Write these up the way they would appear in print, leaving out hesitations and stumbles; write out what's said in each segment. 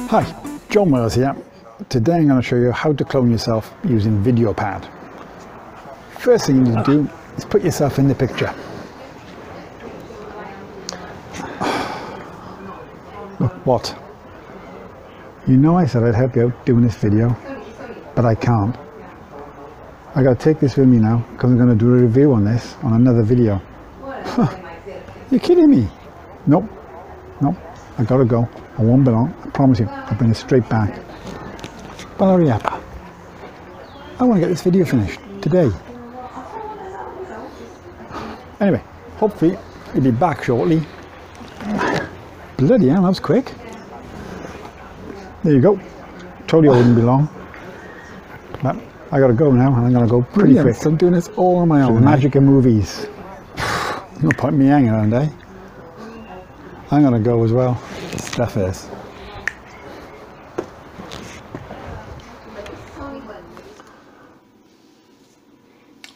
Hi, John Wells here. Today I'm going to show you how to clone yourself using Videopad. First thing you need to do is put yourself in the picture. Look, what? You know I said I'd help you out doing this video, but I can't. I got to take this with me now because I'm going to do a review on this on another video. You're kidding me? Nope, I gotta go. I won't be long, I promise you. I'll bring it straight back. But hurry up. I want to get this video finished today. Anyway, hopefully it'll be back shortly. Bloody hell, that was quick. There you go. Told you I wouldn't be long. But I gotta go now, and I'm gonna go pretty quick. So I'm doing this all on my own. The magic of movies. No point in me hanging around, eh? I'm gonna go as well. Stuff is.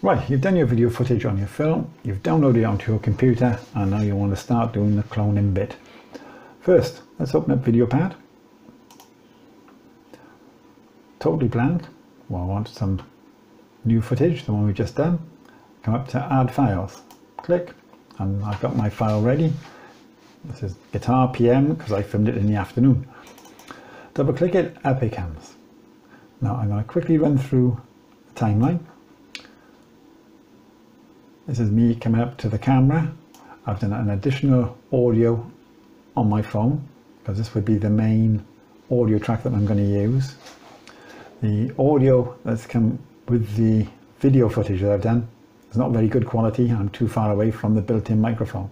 Right, you've done your video footage on your film, you've downloaded it onto your computer, and now you want to start doing the cloning bit. First, let's open up Videopad. Totally blank. Well, I want some new footage, the one we've just done. Come up to Add Files. Click, and I've got my file ready. This is Guitar PM because I filmed it in the afternoon. Double click it, up it comes. Now I'm going to quickly run through the timeline. This is me coming up to the camera. I've done an additional audio on my phone because this would be the main audio track that I'm going to use. The audio that's come with the video footage that I've done is not very good quality. I'm too far away from the built-in microphone.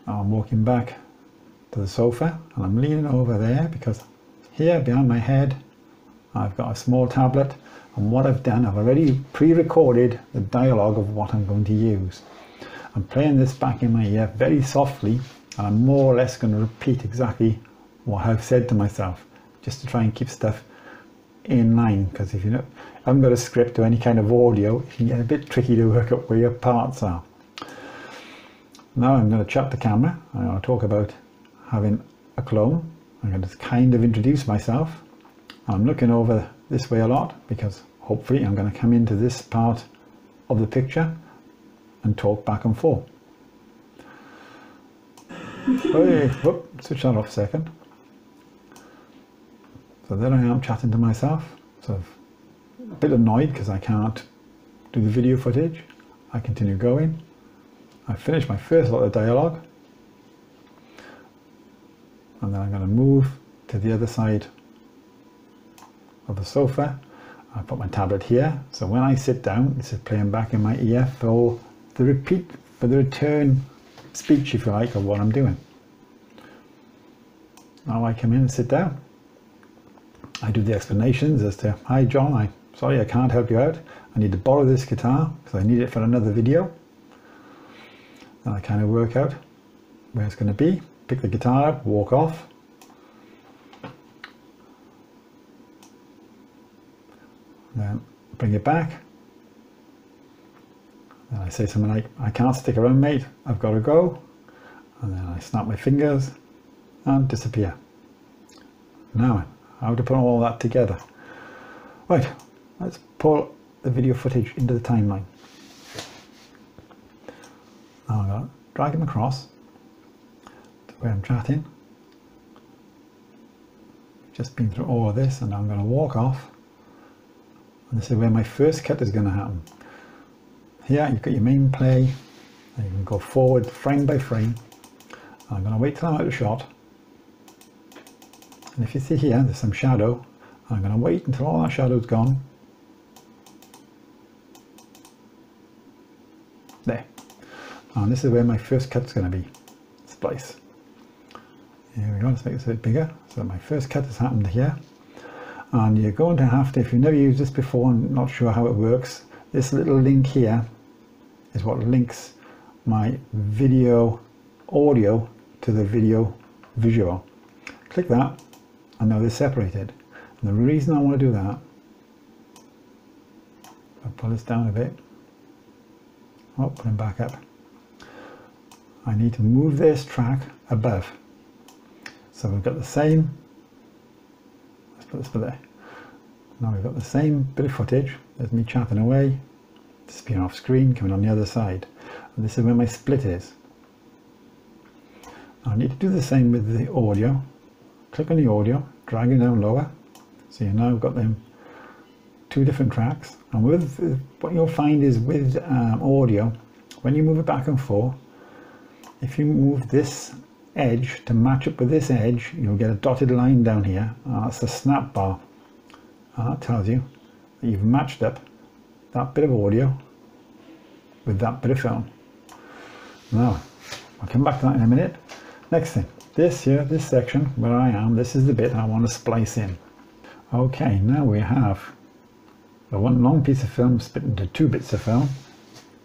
I'm walking back to the sofa and I'm leaning over there because here behind my head I've got a small tablet, and what I've done, I've already pre-recorded the dialogue of what I'm going to use. I'm playing this back in my ear very softly, and I'm more or less going to repeat exactly what I've said to myself, just to try and keep stuff in line, because if you know, I haven't got a script or any kind of audio, it can get a bit tricky to work out where your parts are. Now I'm going to chat the camera. I'm going to talk about having a clone. I'm going to kind of introduce myself. I'm looking over this way a lot because hopefully I'm going to come into this part of the picture and talk back and forth. Hey, whoop, switch that off a second. So there I am chatting to myself, sort of a bit annoyed because I can't do the video footage. I continue going. I finished my first lot of dialogue, and then I'm going to move to the other side of the sofa. I put my tablet here, so when I sit down, this is playing back in my ear for the return speech, if you like, of what I'm doing. Now I come in and sit down. I do the explanations as to, hi John, I'm sorry I can't help you out. I need to borrow this guitar because I need it for another video. And I kind of work out where it's going to be, pick the guitar up, walk off. Then bring it back. Then I say something like, I can't stick around mate, I've got to go. And then I snap my fingers and disappear. Now, how to put all that together. Right, let's pull the video footage into the timeline. Now I'm going to drag him across to where I'm chatting. Just been through all of this, and now I'm going to walk off. And this is where my first cut is going to happen. Here you've got your main play, and you can go forward frame by frame. And I'm going to wait till I'm out of shot. And if you see here, there's some shadow. I'm going to wait until all that shadow's gone. There. And this is where my first cut's going to be. Splice. Here we go, let's make this a bit bigger. So my first cut has happened here. And you're going to have to, if you've never used this before and not sure how it works, this little link here is what links my video audio to the video visual. Click that, and now they're separated. And the reason I want to do that, I'll pull this down a bit. Oh, put him back up. I need to move this track above. So we've got the same, let's put this for there. Now we've got the same bit of footage. There's me chatting away, disappearing off screen, coming on the other side. And this is where my split is. Now I need to do the same with the audio. Click on the audio, drag it down lower. So you now got them two different tracks. And with what you'll find is with audio, when you move it back and forth, if you move this edge to match up with this edge, you'll get a dotted line down here. That's a snap bar. And that tells you that you've matched up that bit of audio with that bit of film. Now, I'll come back to that in a minute. Next thing, this here, this section where I am, this is the bit I want to splice in. Okay, now we have the one long piece of film split into two bits of film.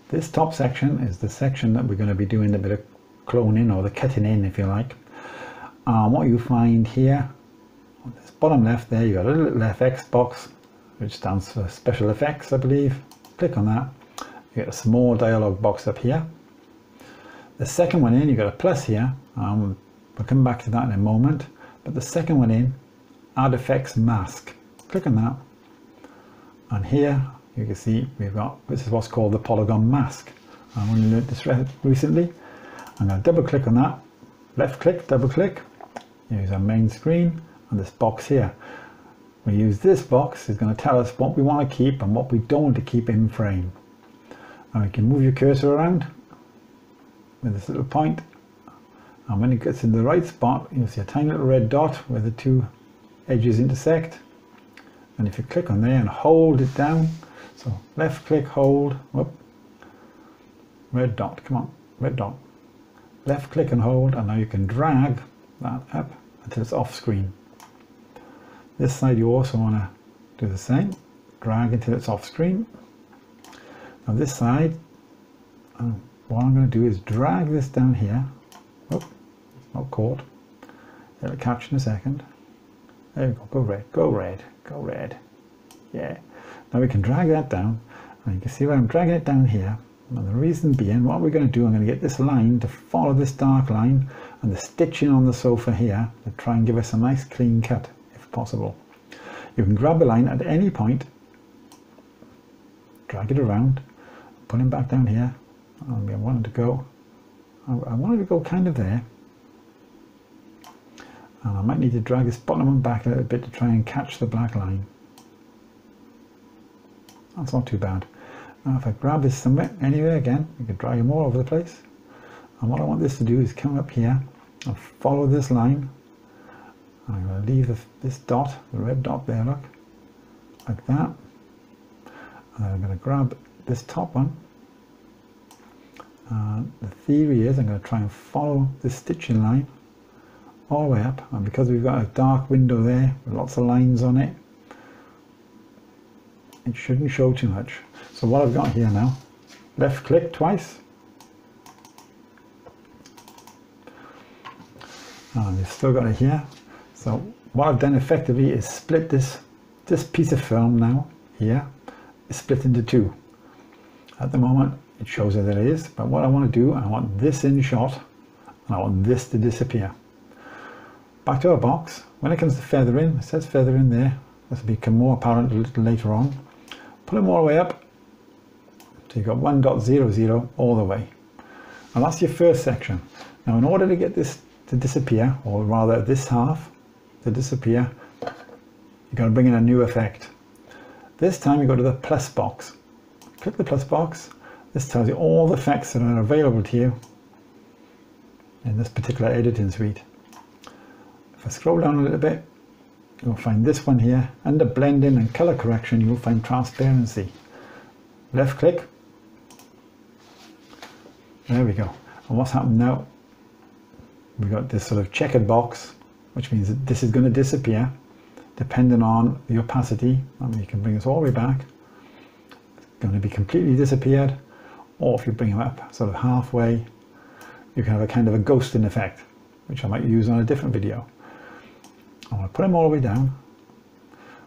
This top section is the section that we're going to be doing a bit of cloning, or the cutting in, if you like. What you find here, on this bottom left there, you got a little FX box, which stands for special effects, I believe. Click on that. You get a small dialog box up here. The second one in, you got a plus here. We'll come back to that in a moment. But the second one in, add effects mask. Click on that. And here you can see we've got, this is what's called the Polygon Mask. I only learned this recently. I'm going to double click on that, left click, double click, use our main screen, and this box here. We use this box, is going to tell us what we want to keep and what we don't want to keep in frame. And we can move your cursor around with this little point, and when it gets in the right spot, you'll see a tiny little red dot where the two edges intersect. And if you click on there and hold it down, so left click, hold, whoop, red dot, come on, red dot. Left click and hold, and now you can drag that up until it's off screen. This side you also want to do the same, drag until it's off screen. Now this side, what I'm going to do is drag this down here. Oh, it's not caught. It'll catch in a second. There we go, go red, go red, go red. Yeah. Now we can drag that down, and you can see where I'm dragging it down here. And the reason being, what we're going to do, I'm going to get this line to follow this dark line and the stitching on the sofa here to try and give us a nice clean cut, if possible. You can grab a line at any point, drag it around, pull him back down here. I wanted to go kind of there. And I might need to drag this bottom one back a little bit to try and catch the black line. That's not too bad. Now if I grab this somewhere, anywhere again, you can drag them all over the place. And what I want this to do is come up here and follow this line. I'm going to leave this dot, the red dot there, look, like that. And then I'm going to grab this top one. The theory is I'm going to try and follow this stitching line all the way up. And because we've got a dark window there with lots of lines on it, it shouldn't show too much. So what I've got here now, left click twice, and you've still got it here. So what I've done effectively is split this piece of film now here is split into two. At the moment it shows that it is, but what I want to do, I want this in shot and I want this to disappear. Back to our box. When it comes to feathering, it says feather in there. This will become more apparent a little later on. Pull them all the way up. So you've got 1.00 all the way. And that's your first section. Now in order to get this to disappear, or rather this half to disappear, you've got to bring in a new effect. This time you go to the plus box. Click the plus box. This tells you all the effects that are available to you in this particular editing suite. If I scroll down a little bit, you'll find this one here. Under blending and color correction, you'll find transparency. Left click. There we go. And what's happened now? We've got this sort of checkered box, which means that this is going to disappear depending on the opacity. I mean, you can bring this all the way back. It's going to be completely disappeared. Or if you bring them up sort of halfway, you can have a kind of a ghosting effect, which I might use on a different video. I'm going to put them all the way down,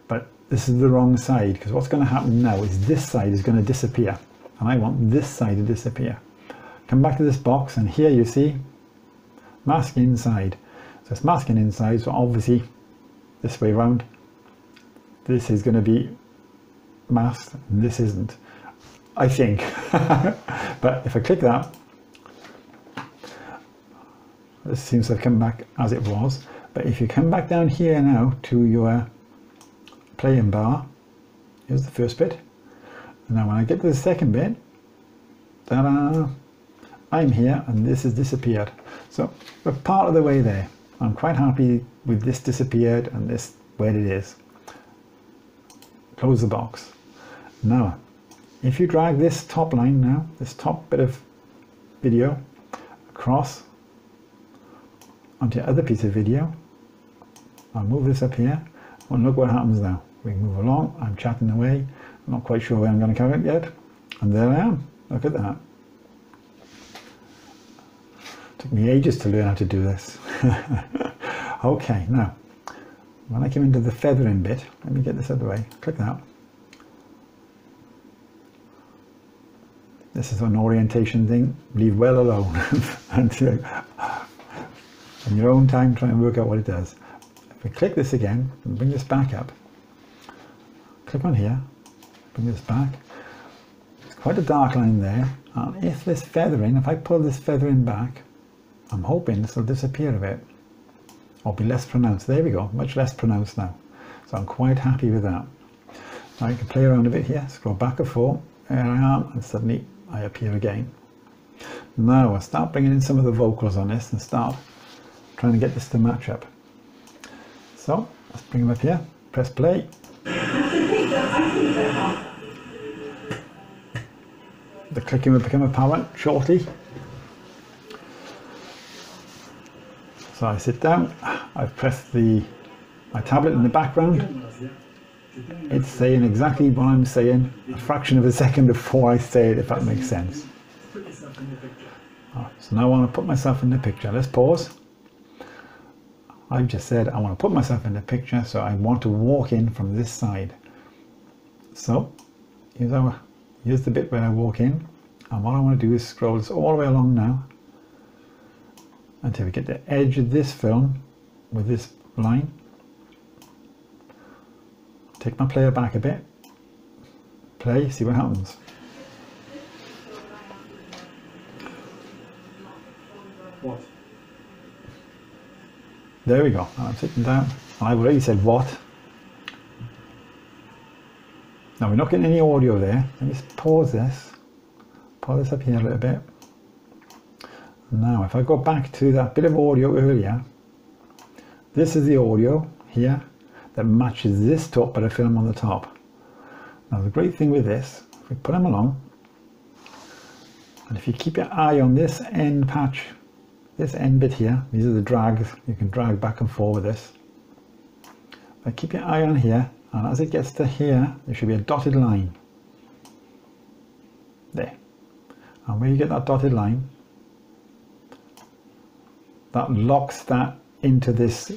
but this is the wrong side, because what's going to happen now is this side is going to disappear, and I want this side to disappear. Come back to this box, and here you see mask inside. So it's masking inside, so obviously this way around, this is going to be masked and this isn't, I think. But if I click that, this seems to have come back as it was. But if you come back down here now to your playing bar, here's the first bit. And now when I get to the second bit, ta-da, I'm here and this has disappeared. So we're part of the way there. I'm quite happy with this disappeared and this where it is. Close the box. Now, if you drag this top line now, this top bit of video across onto your other piece of video, I'll move this up here and look what happens now. We move along, I'm chatting away, I'm not quite sure where I'm going to carry it yet, and there I am. Look at that. Took me ages to learn how to do this. Okay, now when I come into the feathering bit, let me get this out of the way, click that. This is an orientation thing, leave well alone. And in your own time try and work out what it does. If we click this again and bring this back up, click on here, bring this back, it's quite a dark line there, and if this feathering, if I pull this feathering back, I'm hoping this will disappear a bit or be less pronounced. There we go, much less pronounced now. So I'm quite happy with that. Now I can play around a bit here, scroll back and forth, there I am, and suddenly I appear again. Now I'll start bringing in some of the vocals on this and start trying to get this to match up. So let's bring them up here, press play. The clicking will become apparent shortly. So I sit down, I've pressed my tablet in the background. It's saying exactly what I'm saying, a fraction of a second before I say it, if that makes sense. So now I want to put myself in the picture. Let's pause. I've just said I want to put myself in the picture, so I want to walk in from this side. So here's the bit where I walk in, and what I want to do is scroll this all the way along now until we get the edge of this film with this line. Take my player back a bit, play, see what happens. What? There we go. I'm sitting down. I've already said what. Now we're not getting any audio there. Let me just pause this. Pull this up here a little bit. Now if I go back to that bit of audio earlier, this is the audio here that matches this top bit of film on the top. Now the great thing with this, if we put them along, and if you keep your eye on this end patch, this end bit here, these are the drags, you can drag back and forth with this. But keep your eye on here, and as it gets to here, there should be a dotted line. There. And where you get that dotted line, that locks that into this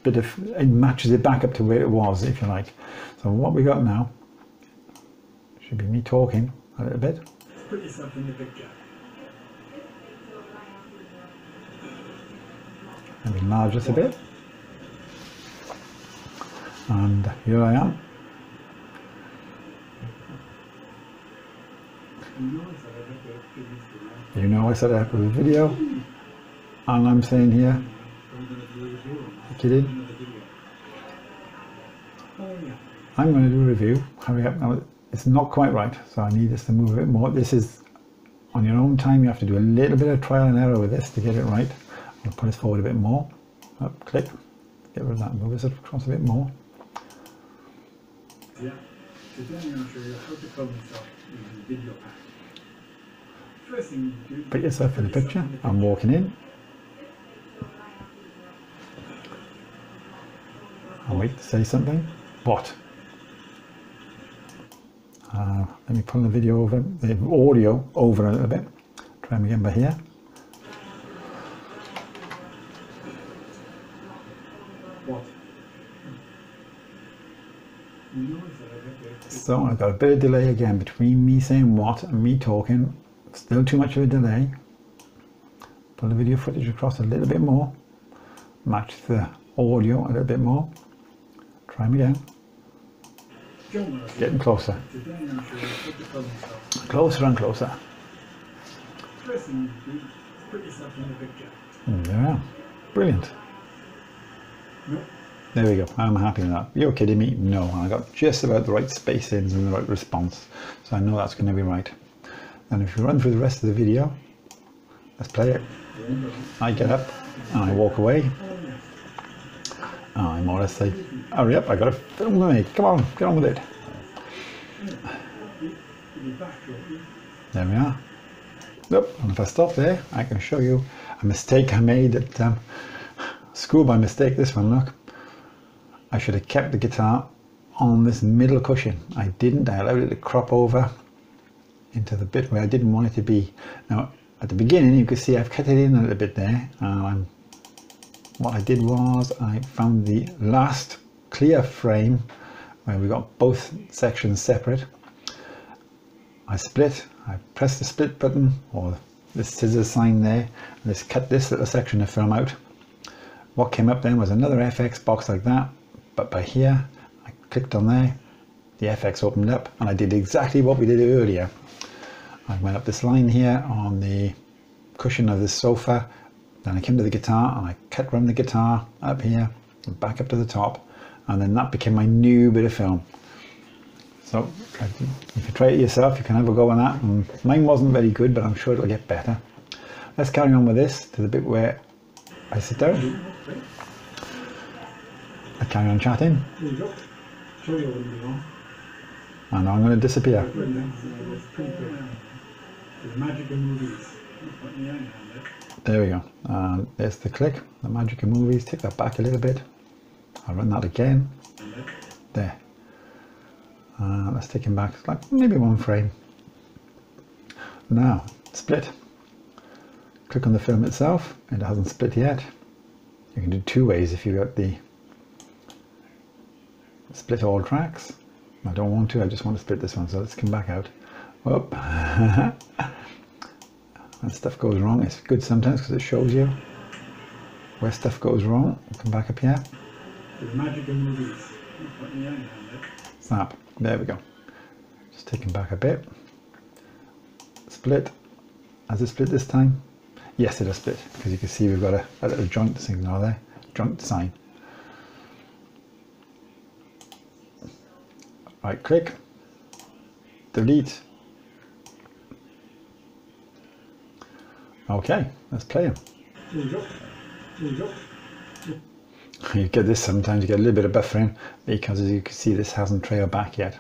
bit of, it matches it back up to where it was, if you like. So what we got now should be me talking a little bit. Put yourself in the picture. And enlarge this a bit. And here I am. You know I set it up with a video, and I'm saying here, kidding. I'm going to do a review. Hurry up now. It's not quite right, so I need this to move a bit more. This is on your own time. You have to do a little bit of trial and error with this to get it right. I'll put this forward a bit more. Up, click, get rid of that, move this across a bit more. Yeah, today I'm going to show you how to film yourself using Videopad. First thing you do, put yourself in the picture. I'm walking in. I'll wait to say something. What? Let me pull the video over, the audio over a little bit. Try them again by here. What? So I've got a bit of delay again between me saying what and me talking. Still too much of a delay. Pull the video footage across a little bit more. match the audio a little bit more. Try them again. Getting closer. Closer and closer. And there we are. Brilliant. There we go. I'm happy with that. You're kidding me? No. I got just about the right spacings and the right response. So I know that's going to be right. And if you run through the rest of the video, let's play it. I get up and I walk away. I more or less say, hurry up, I got to film to make. Come on, get on with it. There we are. Yep. And if I stop there, I can show you a mistake I made at school by mistake. This one, look. I should have kept the guitar on this middle cushion. I didn't. I allowed it to crop over into the bit where I didn't want it to be. Now, at the beginning, you can see I've cut it in a little bit there. What I did was I found the last clear frame where we got both sections separate. I split. I pressed the split button or the scissors sign there, and just cut this little section of film out. What came up then was another FX box like that, but by here I clicked on there, the FX opened up, and I did exactly what we did earlier. I went up this line here on the cushion of this sofa, then I came to the guitar and I cut around the guitar up here and back up to the top, and then that became my new bit of film. So if you try it yourself, you can have a go on that. And mine wasn't very good, but I'm sure it'll get better. Let's carry on with this to the bit where I sit down. I carry on chatting. And I'm going to disappear. There we go. There's the click, the magic of movies. Take that back a little bit. I'll run that again. There. Let's take him back like maybe one frame. Now, split. Click on the film itself. It hasn't split yet. You can do two ways if you've got the split all tracks. I don't want to, I just want to split this one, so let's come back out. Whoop. When stuff goes wrong, it's good sometimes because it shows you where stuff goes wrong. Come back up here. Magic in movies. Snap. There we go. Just take him back a bit. Split. Has it split this time? Yes, it has split, because you can see we've got a little joint signal there. Joint sign. Right click. Delete. Okay, let's play him. You get this sometimes, you get a little bit of buffering, because as you can see this hasn't trailed back yet.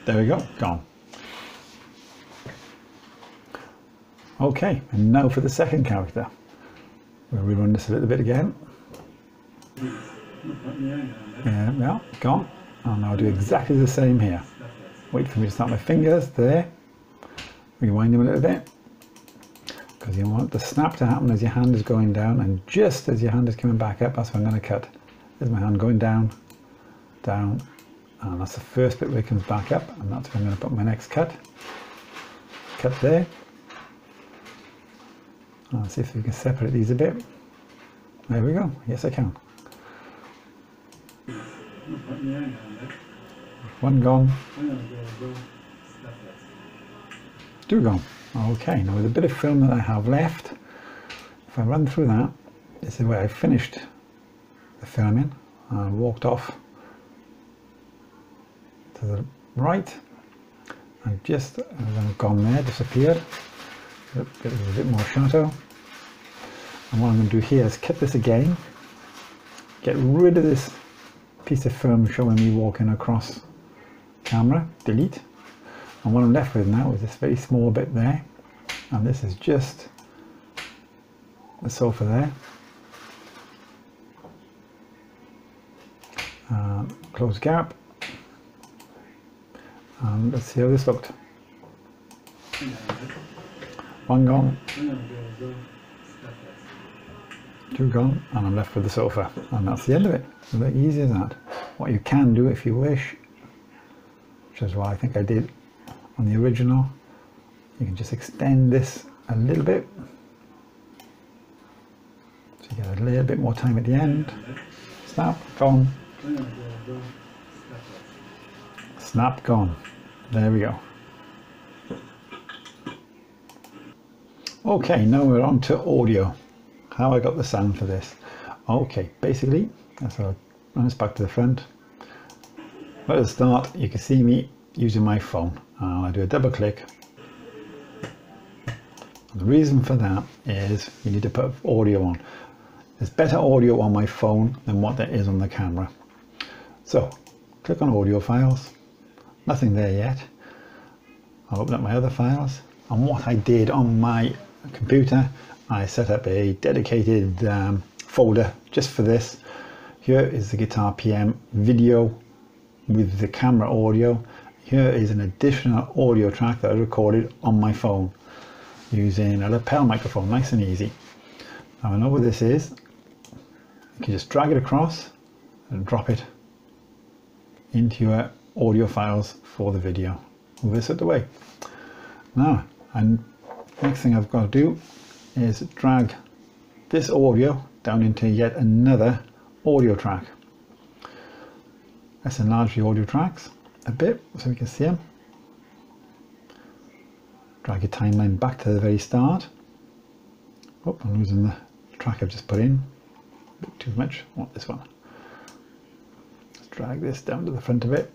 There we go, gone. Okay, and now for the second character. We'll rerun this a little bit again. Yeah, gone. And I'll do exactly the same here. Wait for me to start my fingers there. Rewind them a little bit, because you want the snap to happen as your hand is going down, and just as your hand is coming back up, that's when I'm going to cut. There's my hand going down, down, and that's the first bit where it comes back up, and that's where I'm going to put my next cut. Cut there. Let's see if we can separate these a bit. There we go. Yes, I can. One gone. Two gone. Okay, now with a bit of film that I have left, if I run through that, this is where I finished the filming. I walked off to the right, and just as I've gone there, disappeared. A bit more shadow. And what I'm going to do here is cut this again, get rid of this piece of film showing me walking across camera, delete. And what I'm left with now is this very small bit there, and this is just the sofa there. Close gap, and let's see how this looked. One gone, two gone, and I'm left with the sofa, and that's the end of it. It's very easy as that. What you can do if you wish, which is what I think I did on the original. You can just extend this a little bit, so you get a little bit more time at the end. Snap, gone. Snap, gone. There we go. Okay, now we're on to audio. How I got the sound for this. Okay, basically, so I'll run this back to the front. Right at the start, you can see me using my phone. I do a double click. And the reason for that is you need to put audio on. There's better audio on my phone than what there is on the camera. So, click on audio files. Nothing there yet. I'll open up my other files. And what I did on my computer, I set up a dedicated folder just for this. Here is the Guitar PM video with the camera audio. Here is an additional audio track that I recorded on my phone using a lapel microphone, nice and easy. Now I know what this is. You can just drag it across and drop it into your audio files for the video. Move this out the way. Now, and next thing I've got to do is drag this audio down into yet another audio track. Let's enlarge the audio tracks a bit so we can see them. Drag your timeline back to the very start. Oh, I'm losing the track I've just put in. A bit too much. I want this one. Let's drag this down to the front of it.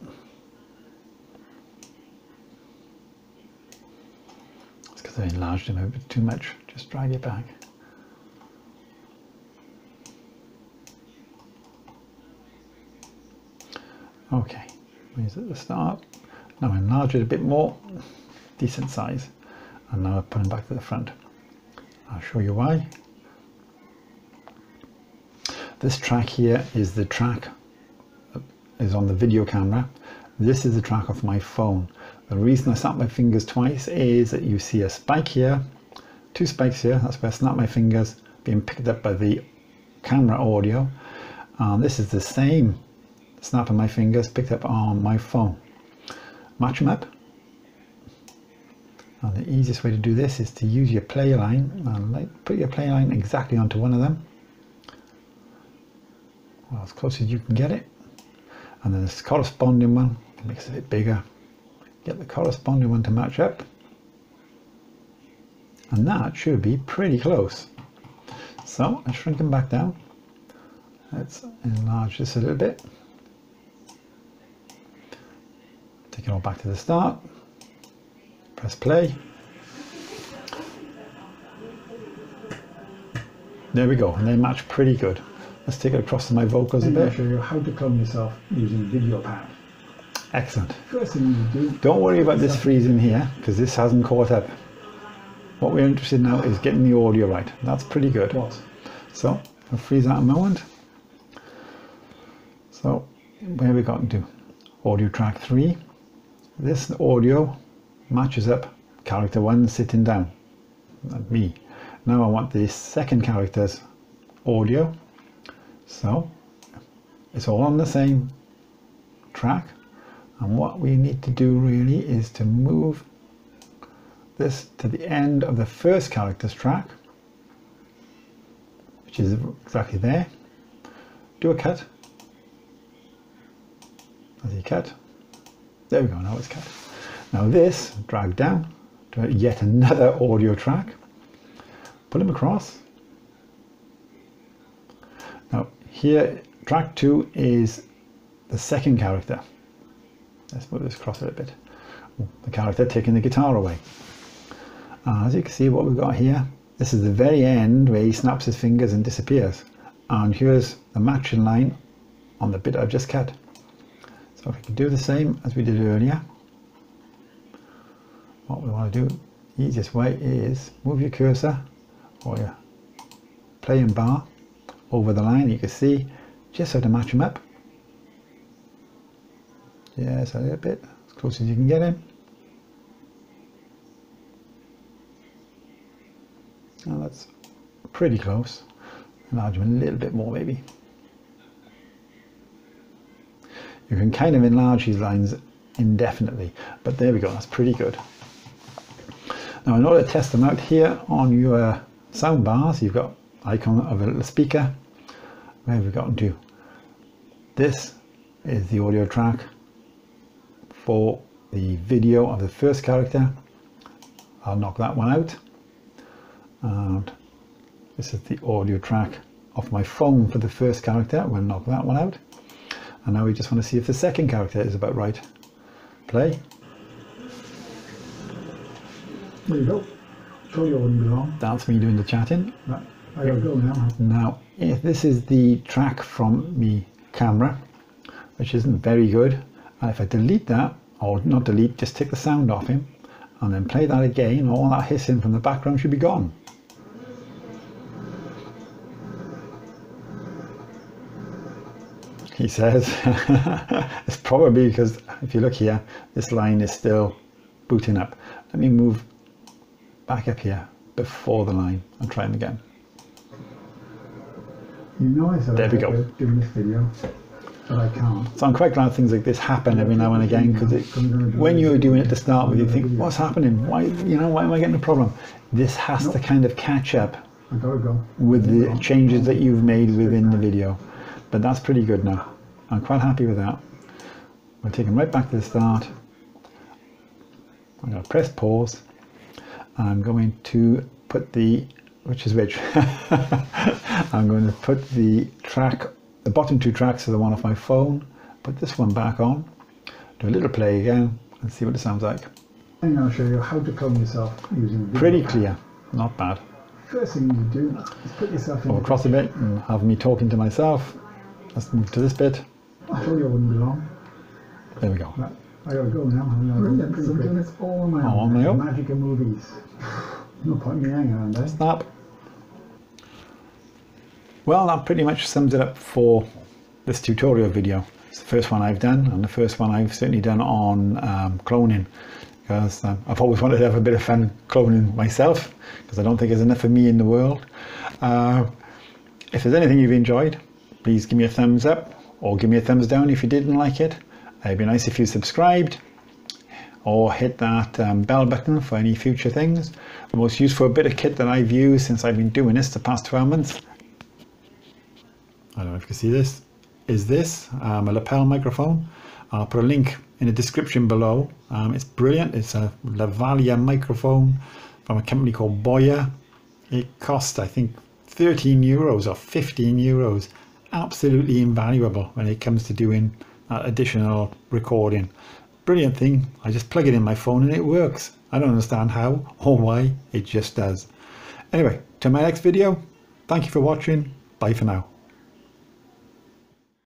It's because I enlarged him a bit too much. Just drag it back. Okay, here's at the start. Now enlarge it a bit more, decent size, and now I put them back to the front. I'll show you why. This track here is the track that is on the video camera. This is the track off my phone. The reason I snap my fingers twice is that you see a spike here, two spikes here. That's where I snap my fingers being picked up by the camera audio. This is the same snap of my fingers picked up on my phone. Match them up. And the easiest way to do this is to use your play line and put your play line exactly onto one of them. Well, as close as you can get it. And then this corresponding one, makes it a bit bigger. Get the corresponding one to match up. And that should be pretty close. So I shrink them back down. Let's enlarge this a little bit. Take it all back to the start. Press play. There we go, and they match pretty good. Let's take it across to my vocals a bit. I'll show you how to clone yourself using Videopad. Excellent. First thing you do. Don't worry about this freezing here, because this hasn't caught up. What we're interested in now is getting the audio right. That's pretty good. What? So I'll freeze that a moment. So where we got to? Audio track 3. This audio matches up character 1 sitting down, like me. Now I want the second character's audio, so it's all on the same track, and what we need to do really is to move this to the end of the first character's track, which is exactly there. Do a cut. As you cut. There we go, now it's cut. Now this, drag down to yet another audio track, put them across. Now here, track 2 is the second character. Let's move this across a little bit. The character taking the guitar away. As you can see what we've got here, this is the very end where he snaps his fingers and disappears. And here's the matching line on the bit I've just cut. So if we can do the same as we did earlier, what we want to do, the easiest way is move your cursor or your playing bar over the line. You can see just how to match them up. Yes, a little bit, as close as you can get him. Now that's pretty close. Enlarge them a little bit more maybe. You can kind of enlarge these lines indefinitely. But there we go, that's pretty good. Now in order to test them out, here on your sound bars you've got icon of a little speaker. Where have we gotten to? This is the audio track for the video of the first character. I'll knock that one out. And this is the audio track of my phone for the first character. We'll knock that one out. And now we just want to see if the second character is about right. Play. There you go. Show you wouldn't be wrong. That's me doing the chatting. Right. I gotta go now. Now, if this is the track from me camera, which isn't very good, and if I delete that, or not delete, just take the sound off him, and then play that again, all that hissing from the background should be gone. He says. It's probably because if you look here, this line is still booting up. Let me move back up here before the line and try them again. You know I said there I'd we go. doing this video, but I can't. So I'm quite glad things like this happen every now and again, because when you're doing it to start with, you think, what's happening? Why, why am I getting a problem? This has to kind of catch up with the changes that you've made within the video. But that's pretty good now. I'm quite happy with that. We'll take them right back to the start. I'm going to press pause. I'm going to put the, which is which? I'm going to put the track, the bottom two tracks are the one off my phone, put this one back on, do a little play again and see what it sounds like. I'm going to show you how to clone yourself using Videopad. Pretty clear, not bad. First thing you do is put yourself in. Go across a bit and have me talking to myself. Let's move to this bit. I told you I wouldn't be long. There we go. Right. I gotta go now. I'm doing this all on my own. All on my own. Magic of movies. No point in me hanging around there. Snap. Well, that pretty much sums it up for this tutorial video. It's the first one I've done, and the first one I've certainly done on cloning, because I've always wanted to have a bit of fun cloning myself, because I don't think there's enough of me in the world. If there's anything you've enjoyed, please give me a thumbs up, or give me a thumbs down if you didn't like it. It'd be nice if you subscribed, or hit that bell button for any future things. The most useful bit of kit that I've used since I've been doing this the past 12 months, I don't know if you can see this, is this, a lapel microphone. I'll put a link in the description below. It's brilliant. It's a Lavalier microphone from a company called Boya. It cost, I think, 13 euros or 15 euros. Absolutely invaluable when it comes to doing additional recording. Brilliant thing. I just plug it in my phone and it works. I don't understand how or why, it just does. Anyway, to my next video, thank you for watching. Bye for now.